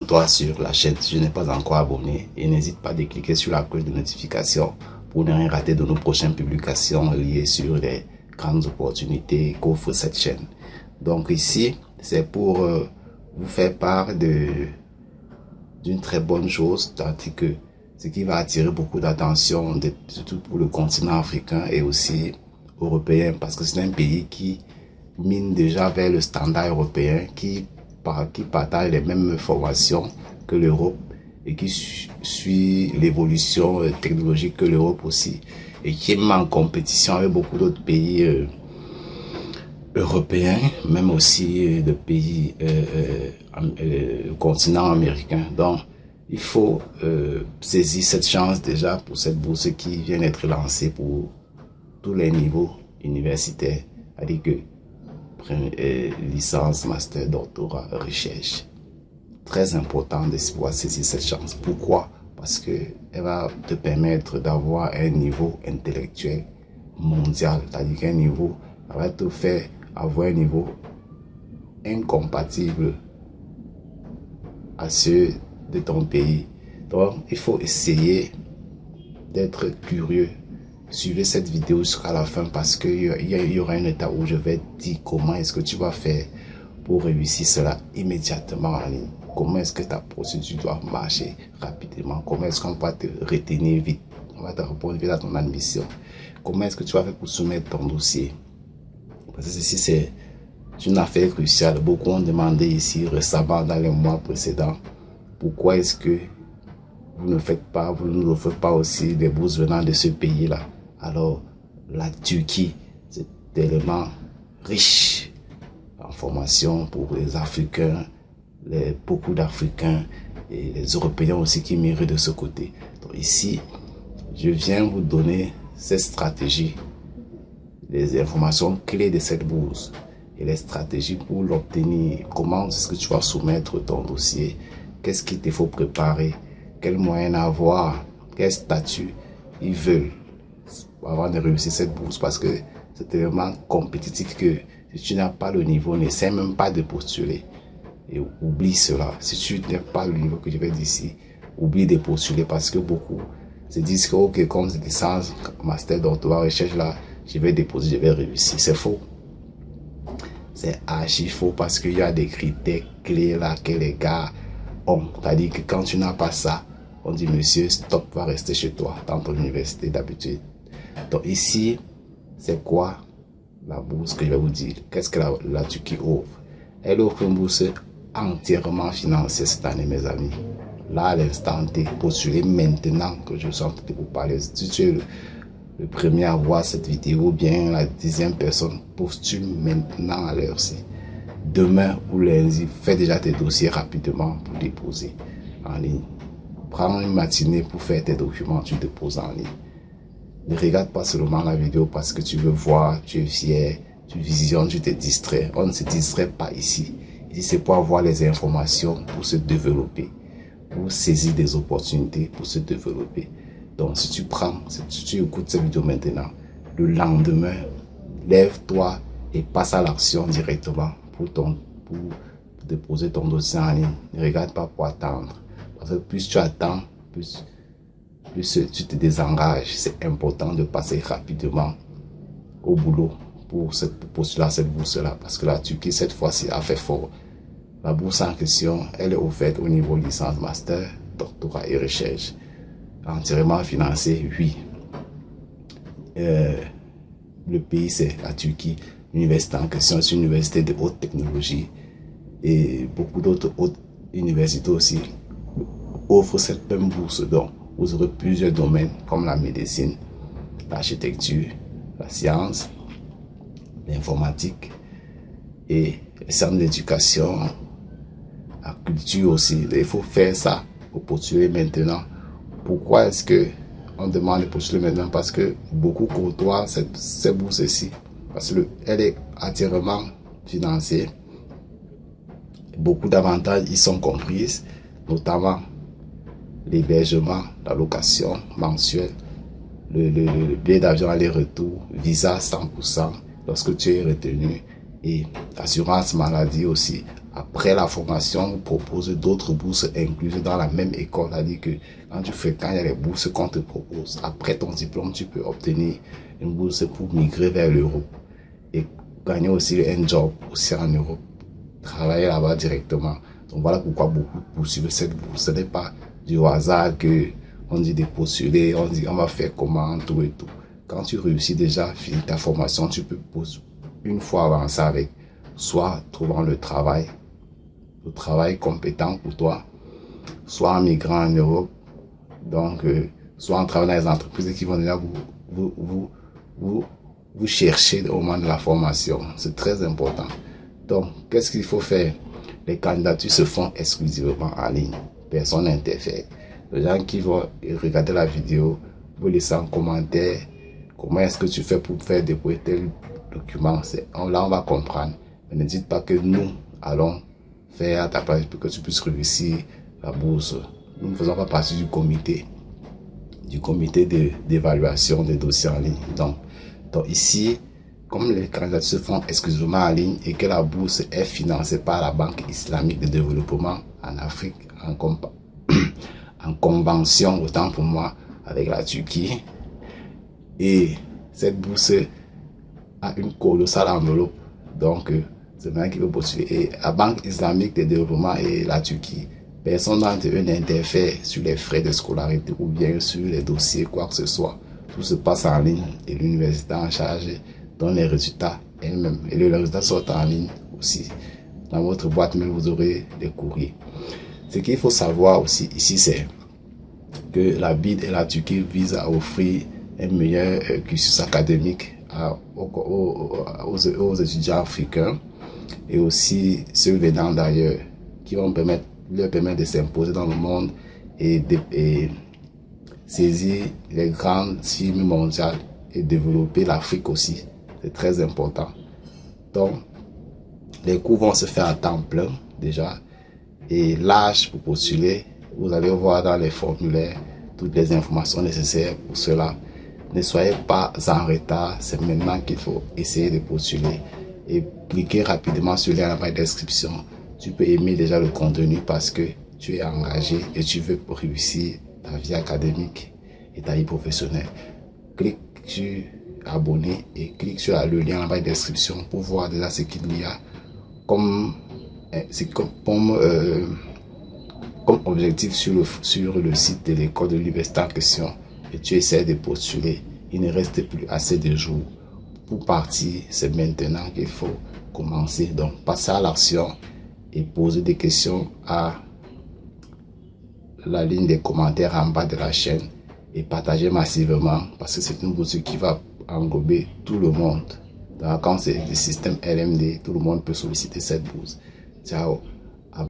Toi sur la chaîne si tu n'es pas encore abonné et n'hésite pas de cliquer sur la cloche de notification pour ne rien rater de nos prochaines publications liées sur les grandes opportunités qu'offre cette chaîne. Donc ici, c'est pour vous faire part d'une très bonne chose, tandis que ce qui va attirer beaucoup d'attention, surtout pour le continent africain et aussi européen, parce que c'est un pays qui mine déjà vers le standard européen, qui partage les mêmes formations que l'Europe et qui suit l'évolution technologique que l'Europe aussi, et qui est en compétition avec beaucoup d'autres pays européens, même aussi de pays du continent américain. Donc, il faut saisir cette chance déjà pour cette bourse qui vient d'être lancée pour tous les niveaux universitaires, c'est-à-dire que licence, master, doctorat, recherche. Très important de pouvoir saisir cette chance. Pourquoi? Parce qu'elle va te permettre d'avoir un niveau intellectuel mondial, c'est-à-dire qu'un niveau, elle va te faire avoir un niveau incompatible à ceux de ton pays. Donc, il faut essayer d'être curieux. Suivez cette vidéo jusqu'à la fin parce qu'il y aura un état où je vais dire comment est-ce que tu vas faire pour réussir cela immédiatement en ligne. Comment est-ce que ta procédure doit marcher rapidement. Comment est-ce qu'on va te retenir vite. On va te répondre vite à ton admission. Comment est-ce que tu vas faire pour soumettre ton dossier. Parce que ceci, c'est une affaire cruciale. Beaucoup ont demandé ici récemment dans les mois précédents pourquoi est-ce que vous ne nous offrez pas aussi des bourses venant de ce pays-là. Alors, la Turquie, c'est tellement riche en formation pour les Africains, beaucoup d'Africains et les Européens aussi qui migrent de ce côté. Donc ici, je viens vous donner cette stratégie, les informations clés de cette bourse et les stratégies pour l'obtenir. Comment est-ce que tu vas soumettre ton dossier? Qu'est-ce qu'il te faut préparer? Quels moyens avoir? Quel statut ils veulent avant de réussir cette bourse? Parce que c'est tellement compétitif que si tu n'as pas le niveau, n'essaie même pas de postuler. Et oublie cela. Si tu n'as pas le niveau que je vais dire ici, oublie de postuler parce que beaucoup se disent que ok, comme c'est licence, master, doctorat, recherche là, je vais déposer, je vais réussir. C'est faux. C'est archi faux parce qu'il y a des critères clés là que les gars ont. C'est-à-dire que quand tu n'as pas ça, on dit monsieur, stop, va rester chez toi dans ton université d'habitude. Donc ici, c'est quoi la bourse que je vais vous dire? Qu'est-ce que la Turquie offre? Elle offre une bourse entièrement financière cette année, mes amis. Là, à l'instant T, postulez maintenant que je suis en train de vous parler. Si tu es le premier à voir cette vidéo, ou bien la 10e personne, postule maintenant à l'heure-ci. Demain ou lundi, fais déjà tes dossiers rapidement pour déposer en ligne. Prends une matinée pour faire tes documents, tu déposes en ligne. Ne regarde pas seulement la vidéo parce que tu veux voir, tu es fier, tu visionnes, tu te distrais. On ne se distrait pas ici. Ici, c'est pour avoir les informations pour se développer, pour saisir des opportunités, pour se développer. Donc, si tu écoutes cette vidéo maintenant, le lendemain, lève-toi et passe à l'action directement pour déposer ton dossier en ligne. Ne regarde pas pour attendre. Parce que plus tu attends, plus tu te désengages. C'est important de passer rapidement au boulot pour postuler à cette bourse-là. Parce que la Turquie, cette fois-ci, a fait fort. La bourse en question, elle est offerte au niveau licence, master, doctorat et recherche. Entièrement financée, oui. Le pays, c'est la Turquie. L'université en question, c'est une université de haute technologie. Et beaucoup d'autres hautes universités aussi offrent cette même bourse. Donc, vous aurez plusieurs domaines comme la médecine, l'architecture, la science, l'informatique et les centres d'éducation, la culture aussi. Il faut faire ça pour postuler maintenant. Pourquoi est-ce que on demande de postuler maintenant? Parce que beaucoup côtoient cette bourse-ci. Parce qu'elle est entièrement financée. Beaucoup d'avantages y sont comprises, notamment l'hébergement, la location mensuelle, le billet d'avion aller-retour, visa 100% lorsque tu es retenu et assurance maladie aussi Après la formation, on vous propose d'autres bourses incluses dans la même école. C'est-à-dire que quand il y a les bourses qu'on te propose, après ton diplôme, tu peux obtenir une bourse pour migrer vers l'Europe et gagner aussi un job aussi en Europe, travailler là-bas directement. Donc voilà pourquoi beaucoup poursuivent cette bourse. Ce n'est pas du hasard que on dit de postuler, on dit on va faire comment, tout et tout. Quand tu réussis déjà, finir ta formation, tu peux une fois avancer avec, soit trouvant le travail compétent pour toi, soit en migrant en Europe, donc soit en travaillant dans les entreprises qui vont déjà vous chercher au moment de la formation. C'est très important. Donc, qu'est-ce qu'il faut faire? Les candidatures se font exclusivement en ligne. Personne n'interfère. Les gens qui vont regarder la vidéo, vous laissez en commentaire comment est-ce que tu fais pour faire déposer tel document. Là, on va comprendre. Mais ne dites pas que nous allons faire à ta place pour que tu puisses réussir la bourse. Nous ne faisons pas partie du comité d'évaluation des dossiers en ligne. Donc ici, comme les candidatures se font exclusivement en ligne et que la bourse est financée par la Banque islamique de développement en Afrique, en convention, autant pour moi, avec la Turquie, et cette bourse a une colossale enveloppe. Donc, c'est maintenant qui veut postuler. Et la Banque islamique de développement et la Turquie, personne d'entre eux n'interfère sur les frais de scolarité ou bien sur les dossiers, quoi que ce soit. Tout se passe en ligne et l'université en charge donne les résultats elle-même. Et les résultats sortent en ligne aussi. Dans votre boîte mail, vous aurez des courriers. Ce qu'il faut savoir aussi ici, c'est que la BID et la Turquie visent à offrir un meilleur cursus académique aux étudiants africains et aussi ceux venant d'ailleurs, qui vont leur permettre de s'imposer dans le monde et saisir les grandes firmes mondiales et développer l'Afrique aussi. C'est très important. Donc, les cours vont se faire à temps plein déjà. Et l'âge pour postuler, vous allez voir dans les formulaires toutes les informations nécessaires pour cela. Ne soyez pas en retard, c'est maintenant qu'il faut essayer de postuler. Et cliquez rapidement sur le lien dans la description. Tu peux aimer déjà le contenu parce que tu es engagé et tu veux réussir ta vie académique et ta vie professionnelle. Clique sur abonner et clique sur le lien dans la description pour voir déjà ce qu'il y a comme objectif sur le site de l'école de l'université en question. Et tu essaies de postuler. Il ne reste plus assez de jours pour partir. C'est maintenant qu'il faut commencer. Donc, passez à l'action et posez des questions à la ligne des commentaires en bas de la chaîne et partagez massivement parce que c'est une bourse qui va englober tout le monde. Donc, quand c'est le système LMD, tout le monde peut solliciter cette bourse. Ciao.